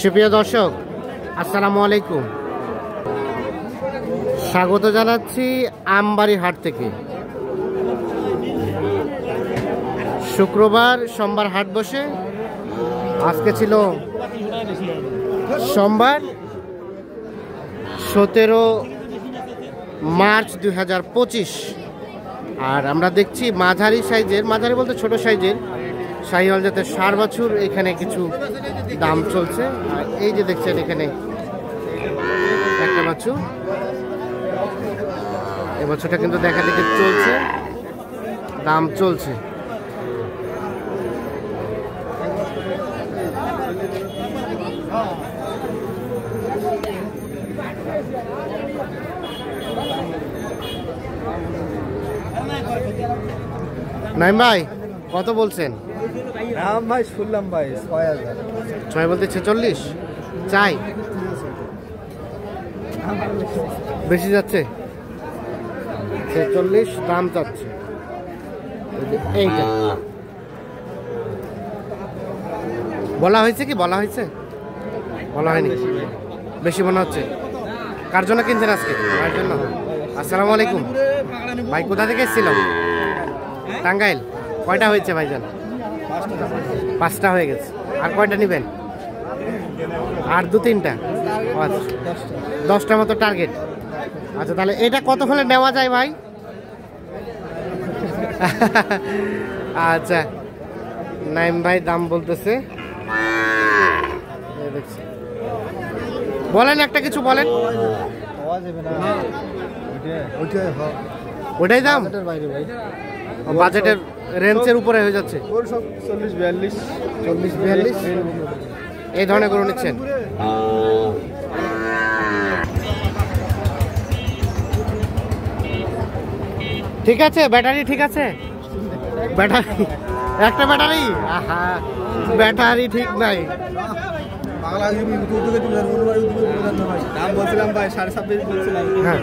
সুপ্রিয় দর্শক, আসসালামু আলাইকুম। স্বাগত জানাচ্ছি আমবাড়ি হাট থেকে। শুক্রবার সোমবার হাট বসে। আজকে ছিল সোমবার 17 মার্চ 2025। আর আমরা দেখছি মাঝারি সাইজের, মাঝারি বলতে ছোট সাইজের শাহিওয়াল জাতের ষাঁড় বাছুর এখানে কিছু দাম চলছে। আর এই যে দেখছেন এখানে একটা বাছুর, এই বাছুরটা কিন্তু দেখা দেখে চলছে, দাম চলছে। নাইম ভাই কত বলছেন? ভাই শুনলাম ভাই ৬,০০০। ৬ বলতে 46 চাই, বেশি যাচ্ছে। 46 দাম চাচ্ছে। এইটা বলা হয়েছে কি? বলা হয়েছে? বলা হয়নি, বেশি মনে হচ্ছে। কার জন্য কিনছেন আজকে? ভাইয়ের জন্য। আসসালামু আলাইকুম ভাই, কোথা থেকে এসেছিলাম? টাঙ্গাইল। কয়টা হয়েছে ভাইজান? 5টা হয়ে গেছে। আর কয়টা নেবেন? আর 2-3টা? 10টা মতো টার্গেট। আচ্ছা, তাহলে এটা কত হলে নেওয়া যায় ভাই? আচ্ছা, নাইম ভাই দাম বলতেছে। বলেন একটা কিছু বলেন। ওটাই দাম? বাজেটের রেঞ্জের উপরে হয়ে যাচ্ছে। 40-42 এই ধরনের গরু নিচ্ছেন? ঠিক আছে, ব্যাটারি ঠিক আছে? ব্যাটারি একটা ব্যাটারি, আহা ব্যাটারি ঠিক নাই। দাম বলছিলাম ভাই 26.5 বলছিলাম। হ্যাঁ,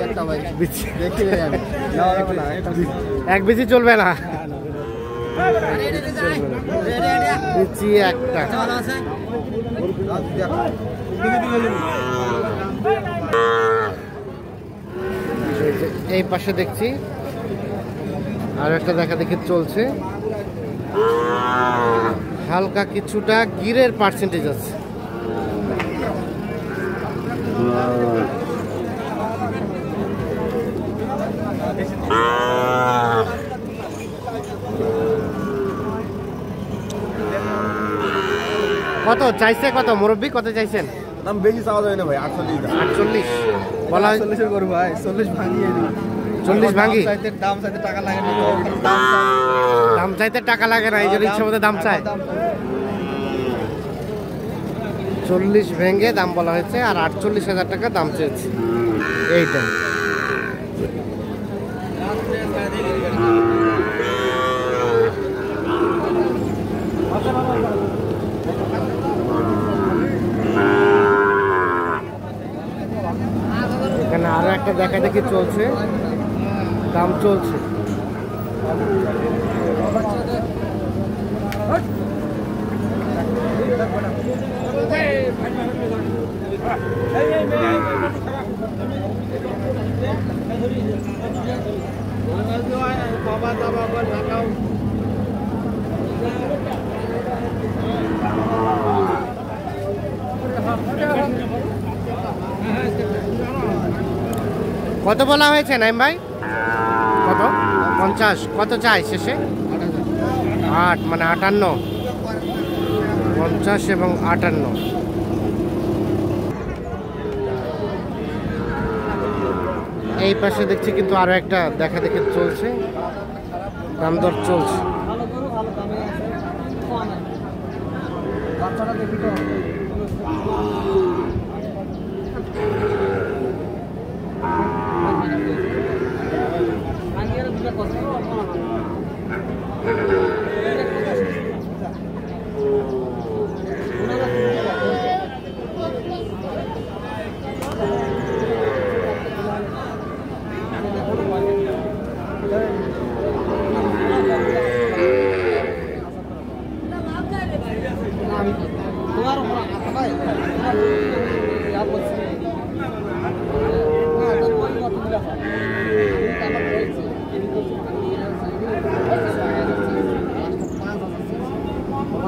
একটা ভাই এক বেশি চলবে না। দিচ্ছি একটা। এই পাশে দেখছি আর একটা দেখা দেখি চলছে। হালকা কিছুটা গিরের পার্সেন্টেজ আছে। কত চাইছে? কত মুরব্বী কত চাইছেন? দাম বেশি চাওয়া যায় না ভাই। 48 বলা হয়। 40 করবো ভাই। 40 ভাঙিয়ে দিই। 40 ভাঙি? দাম চাইতে টাকা লাগে না। দাম চাইতে টাকা লাগে না, এই জন্য ইচ্ছা মতো দাম চায়। 40 ভেঙে দাম বলা হয়েছে আর 48,000 টাকা দাম চেয়েছে। এইটা এখানে আরো একটা দেখা দেখি চলছে, দাম চলছে। কত বলা হয়েছে নাইম ভাই? কত? 50। কত চাই শেষে? 8 মানে 58। 50 এবং 58। এই পাশে দেখছি কিন্তু আরো একটা দেখা দেখে চলছে, দাম দর চলছে।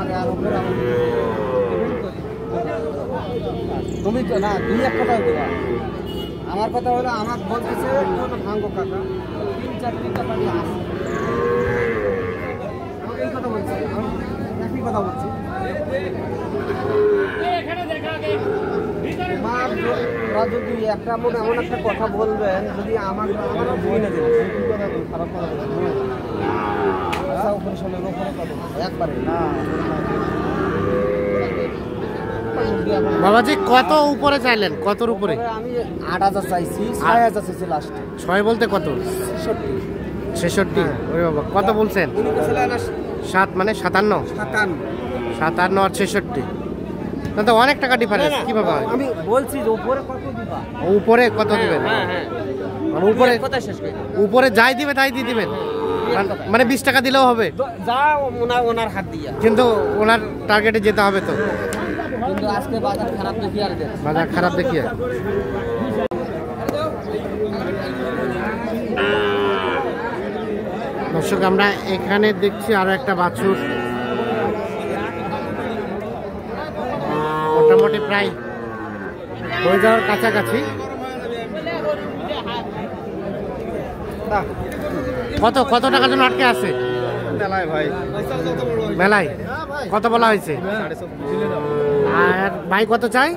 আমার আর উপরে আমার তুমি তো না তুমি এক কথা দিবা আমার কথা হলো আমার বলতেছে ভাঙ্গো কাকা 3-4 পাটি আছে এই কথা বলছি আমি একই কথা বলছি যদি একটা মনে এমন একটা কথা বলবেন যদি আমারও বুঝে না দেবে খারাপ কথা একবারে না বাবাজি কত উপরে চাইলেন? কতর উপরে? আমি 8,000 চাইছি, 6,000 চাইছি লাস্টে। 6 বলতে কত? 66। ওরে বাবা, কত বলছেন? 7 মানে 57। 57 আর 66, তাহলে তো অনেক টাকা ডিফারেন্স। কিভাবে হয়? আমি বলছি যে উপরে কত দিবা? উপরে কত দিবেন? আর উপরে উপরে যাই দিবে তাই দিয়ে দিবেন, মানে 20 টাকা দিলেও হবে? যা ওনার হাত দিয়া, কিন্তু ওনার টার্গেটে যেতে হবে তো। কিন্তু আজকে বাজার খারাপ দেখি আর বাজার খারাপ দেখি আর দর্শক আমরা এখানে দেখছি আরো একটা বাছুর, মোটামুটি প্রায় হয়ে যাওয়ার কাছাকাছি। কত কত টাকার জন্য আটকে আছে মেলায় ভাই? মেলায় কত বলা হয়েছে? আর ভাই কত চাই?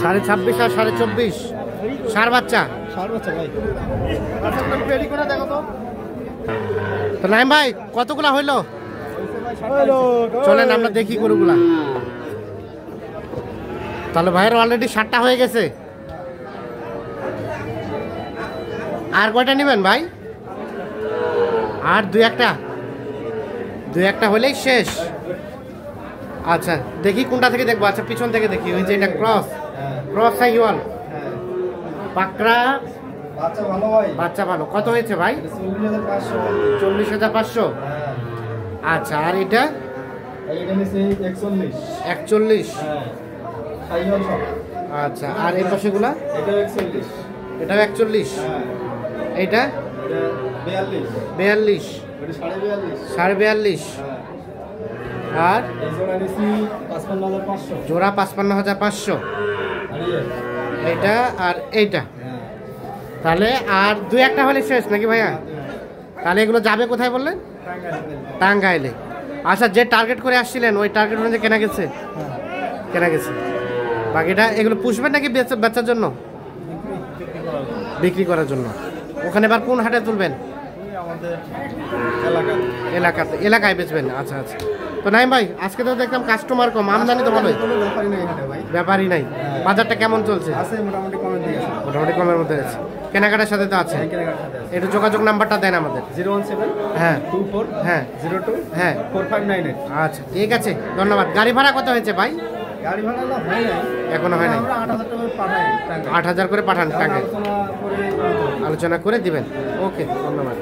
26.5 আর 24.5। সার বাচ্চা ভাই। তো নাইম ভাই কতগুলা হইলো? চলেন আমরা দেখি গরুগুলা। তাহলে ভাইয়ের অলরেডি 7টা হয়ে গেছে। আর কয়টা নেবেন ভাই? আর 2-1টা হলেই শেষ। আচ্ছা দেখি কোনটা থেকে দেখবো। আচ্ছা পিছন থেকে দেখি। ওই যে এটা ক্রস সাইওয়াল পাকড়া বাচ্চা ভালো ভাই, বাচ্চা ভালো। কত হয়েছে ভাই? 40,500। আচ্ছা আর এটা? এইটা নিচে 41। সাইওয়াল সব। আচ্ছা আর এই পাশেগুলা? এটা 41। এটাও 41। এইটা 42। ওটা 42.5। 42.5। আর এই জোড়া নিচে 55,500। জোড়া 55,500। এইটা আর এইটা। তাহলে আর 2-1টা হলে শেষ নাকি ভাইয়া? তাহলে এগুলো যাবে কোথায় বললেন? টাঙ্গাইলে। আচ্ছা যে টার্গেট করে আসছিলেন ওই টার্গেট অনুযায়ী কেনা গেছে? কেনা গেছে। বাকিটা এগুলো পুষবেন নাকি বেচার জন্য? বিক্রি করার জন্য। ওখানে এবার কোন হাটে তুলবেন? এলাকায় বেচবেন। আচ্ছা আচ্ছা। তো নাইম ভাই আজকে তো দেখলাম কাস্টমার কম, আমদানি তো ভালোই? ব্যাপারই নাই। বাজারটা কেমন চলছে? মোটামুটি কমের মধ্যে আছে। কেনাকাটার সাথে তো আছে। একটু যোগাযোগ নাম্বারটা দেন আমাদের। 017 হ্যাঁ 24 হ্যাঁ 02 হ্যাঁ 4598। আচ্ছা ঠিক আছে ধন্যবাদ। গাড়ি ভাড়া কত হয়েছে ভাই? গাড়ি ভাড়া না হয় নাই, এখনো হয় নাই। আমরা 8,000 টাকা পাঠাই টাকা। 8,000 করে পাঠান টাকা, আলোচনা করে আলোচনা করে দিবেন। ওকে ধন্যবাদ।